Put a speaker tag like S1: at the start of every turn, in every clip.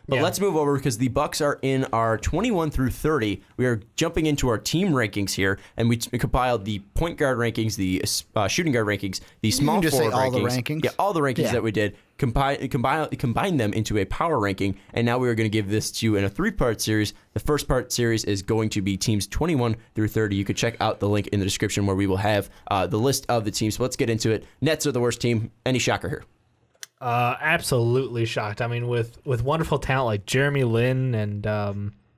S1: But let's move over because the Bucks are in our 21 through 30. We are jumping into our team rankings here, and we compiled the point guard rankings, the shooting guard rankings, the small forward rankings.
S2: All the rankings.
S1: Yeah, all the rankings that we did. Combine them into a power ranking, and now we are going to give this to you in a 3-part series. The first part series is going to be teams 21 through 30. You could check out the link in the description where we will have the list of the teams. So let's get into it. Nets are the worst team. Any shocker here?
S3: Absolutely shocked. I mean, with wonderful talent like Jeremy Lin and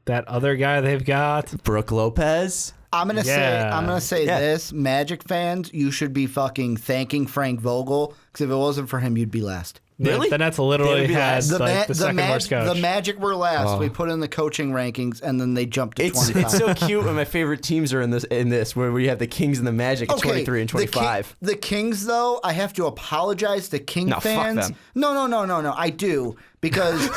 S3: that other guy they've got,
S1: Brooke Lopez.
S2: I'm gonna say this, Magic fans, you should be fucking thanking Frank Vogel, because if it wasn't for him, you'd be last.
S1: Really?
S3: The Nets literally had the second worst coach.
S2: The Magic were last. We put in the coaching rankings, and then they jumped to 25.
S1: It's so cute when my favorite teams are in this where we have the Kings and the Magic at 23 and 25.
S2: The Kings, though, I have to apologize to King fans.
S1: Fuck them.
S2: No, I do. Because,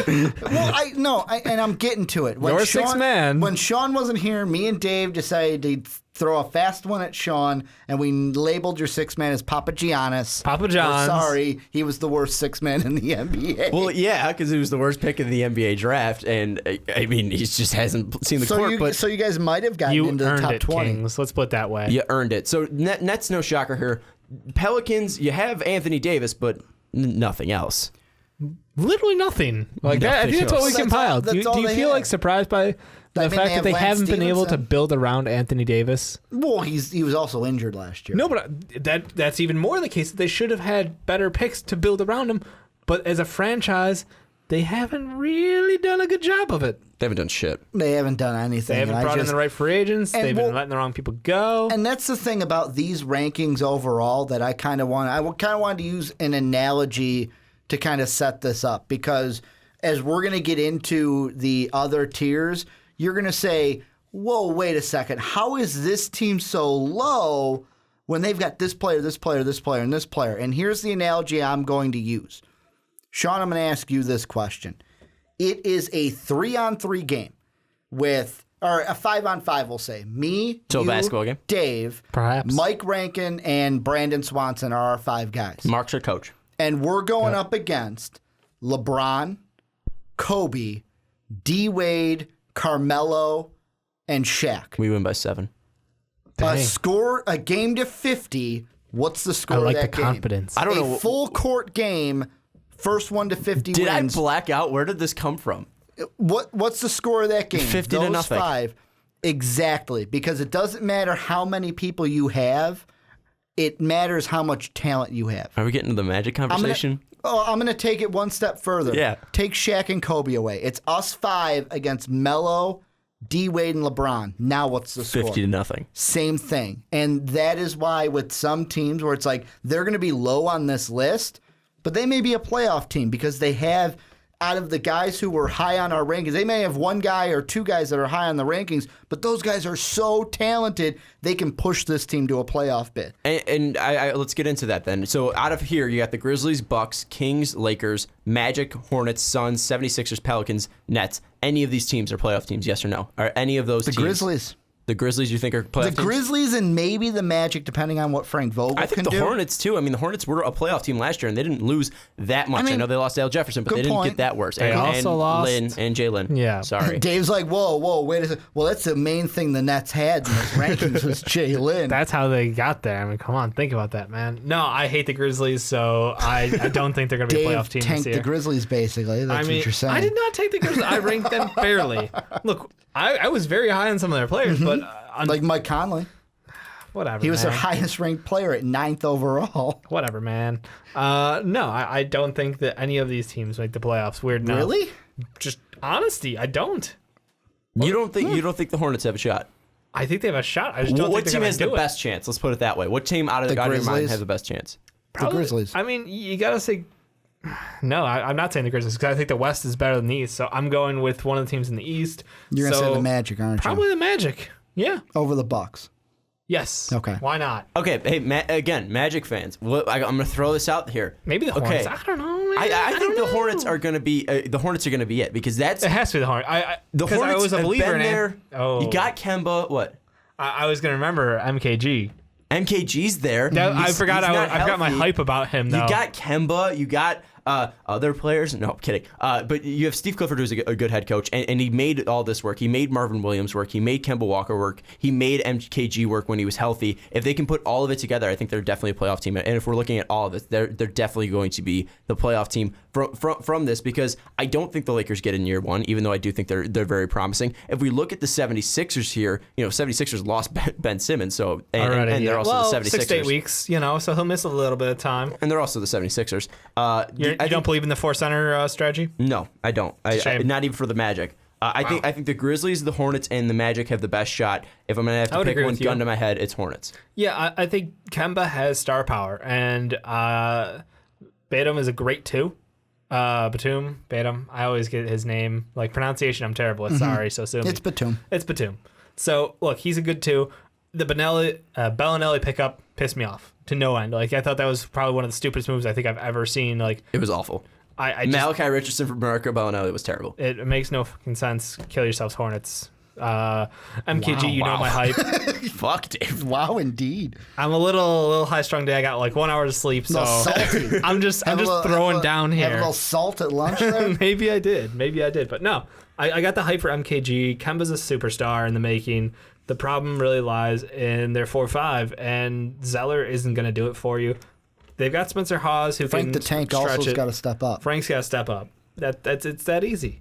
S2: and I'm getting to it.
S3: You're six man.
S2: When Sean wasn't here, me and Dave decided to throw a fast one at Sean, and we labeled your 6 man as Papa Giannis.
S3: Papa John's.
S2: Sorry, he was the worst 6 man in the NBA.
S1: Well, yeah, because he was the worst pick in the NBA draft, and I mean, he just hasn't seen the court.
S2: So you guys might have gotten into the top 20.
S3: Kings. Let's put it that way.
S1: You earned it. So Nets, no shocker here. Pelicans, you have Anthony Davis, but nothing else.
S3: Literally nothing. Like that. I think that's what we compiled. Do you feel like surprised by the fact that they haven't been able to build around Anthony Davis?
S2: Well, he was also injured last year.
S3: No, but that's even more the case. That they should have had better picks to build around him. But as a franchise, they haven't really done a good job of it.
S1: They haven't done shit.
S2: They haven't done anything.
S3: They haven't brought in the right free agents. They've been letting the wrong people go.
S2: And that's the thing about these rankings overall that I kind of wanted to use an analogy to kind of set this up, because as we're going to get into the other tiers, you're going to say, whoa, wait a second. How is this team so low when they've got this player, this player, this player, and this player? And here's the analogy I'm going to use. Sean, I'm going to ask you this question. It is a 3-on-3 game or a 5-on-5, we'll say. Me,
S1: a basketball game.
S2: Dave,
S3: perhaps
S2: Mike Rankin, and Brandon Swanson are our 5 guys.
S1: Mark's our coach.
S2: And we're going up against LeBron, Kobe, D-Wade, Carmelo, and Shaq.
S1: We win by 7.
S2: A game to 50. What's the score of that game?
S3: I like the confidence.
S1: I don't know.
S2: A full court game, first 1 to 50
S1: Did
S2: wins.
S1: I black out? Where did this come from?
S2: What's the score of that game?
S1: 50 to nothing.
S2: 5. Exactly. Because it doesn't matter how many people you have. It matters how much talent you have.
S1: Are we getting to the Magic conversation?
S2: I'm going to take it one step further.
S1: Yeah.
S2: Take Shaq and Kobe away. It's us 5 against Melo, D-Wade, and LeBron. Now what's the score?
S1: 50 to nothing.
S2: Same thing. And that is why with some teams where it's like they're going to be low on this list, but they may be a playoff team because they have, out of the guys who were high on our rankings, they may have 1 guy or 2 guys that are high on the rankings, but those guys are so talented, they can push this team to a playoff bid.
S1: And I let's get into that then. So out of here, you got the Grizzlies, Bucks, Kings, Lakers, Magic, Hornets, Suns, 76ers, Pelicans, Nets. Any of these teams are playoff teams, yes or no? Are any of those teams?
S2: Grizzlies.
S1: The Grizzlies, you think, are playoff teams?
S2: The Grizzlies and maybe the Magic, depending on what Frank Vogel can do.
S1: I think the Hornets, too. I mean, the Hornets were a playoff team last year, and they didn't lose that much. I know they lost Al Jefferson, but they didn't get that worse.
S3: They also lost
S1: Lynn and Jalen.
S3: Yeah.
S1: Sorry.
S2: Dave's like, whoa, wait a second. Well, that's the main thing the Nets had in those rankings was Jalen.
S3: That's how they got there. I mean, come on, think about that, man. No, I hate the Grizzlies, so I don't think they're going to be a playoff team this year.
S2: Dave tanked the Grizzlies, basically. That's what you're saying.
S3: I did not take the Grizzlies. I ranked them fairly. Look, I was very high on some of their players, but...
S2: like Mike Conley.
S3: Whatever,
S2: he was their highest ranked player at 9th overall.
S3: Whatever, man. No, I don't think that any of these teams make the playoffs. Weird enough.
S2: Really?
S3: Just honesty, I don't.
S1: You don't think the Hornets have a shot?
S3: I think they have a shot. I just don't think they're going to do it.
S1: What team has the best chance? Let's put it that way. What team out of your mind has the best chance?
S2: The Grizzlies.
S3: I mean, you got to say... No, I'm not saying the Grizzlies because I think the West is better than the East. So I'm going with one of the teams in the East.
S2: You're going to say the Magic, aren't you?
S3: Probably the Magic. Yeah.
S2: Over the Bucks.
S3: Yes.
S2: Okay.
S3: Why not?
S1: Okay. Hey, again, Magic fans. I'm going to throw this out here.
S3: Maybe the Hornets. I don't know. Man.
S1: I think the Hornets are going to be it because that's
S3: it has to be the Hornets.
S1: The Hornets
S3: I was a believer in
S1: there.
S3: Oh.
S1: You got Kemba. What?
S3: I was going to remember MKG.
S1: MKG's there.
S3: I forgot. I got my hype about him. Though.
S1: You got Kemba. You got Other players? No, I'm kidding. But you have Steve Clifford, who's a good head coach, and he made all this work. He made Marvin Williams work. He made Kemba Walker work. He made MKG work when he was healthy. If they can put all of it together, I think they're definitely a playoff team. And if we're looking at all of it, they're definitely going to be the playoff team from this, because I don't think the Lakers get in year one, even though I do think they're very promising. If we look at the 76ers here, 76ers lost Ben Simmons, so and they're also the 76ers.
S3: 6 to 8 weeks, so he'll miss a little bit of time.
S1: And they're also the 76ers.
S3: You don't believe in the 4-center strategy?
S1: No, I don't. Not even for the Magic. I think the Grizzlies, the Hornets, and the Magic have the best shot. If I'm going to have to pick one gun to my head, it's Hornets.
S3: Yeah, I think Kemba has star power, and Batum is a great 2. Batum. I always get his name. Like, pronunciation, I'm terrible with. Sorry, so soon.
S2: It's Batum.
S3: So, look, he's a good 2. The Bellinelli pickup pissed me off to no end. Like, I thought that was probably one of the stupidest moves I think I've ever seen. Like,
S1: it was awful. Malachi Richardson for Marco Bellinelli was terrible.
S3: It makes no fucking sense. Kill yourselves, Hornets. MKG, wow. Know my hype.
S1: Fuck, Dave.
S2: Wow, indeed.
S3: I'm a little high strung day. I got like 1 hour to sleep, so I'm just throwing down here.
S2: Have a little salt at lunch there?
S3: Maybe I did, but no. I got the hype for MKG. Kemba's a superstar in the making. The problem really lies in their 4-5, and Zeller isn't going to do it for you. They've got Spencer Hawes who
S2: Frank
S3: can
S2: the Tank
S3: stretch
S2: also's
S3: it.
S2: got to step up.
S3: Frank's got to step up. It's that easy.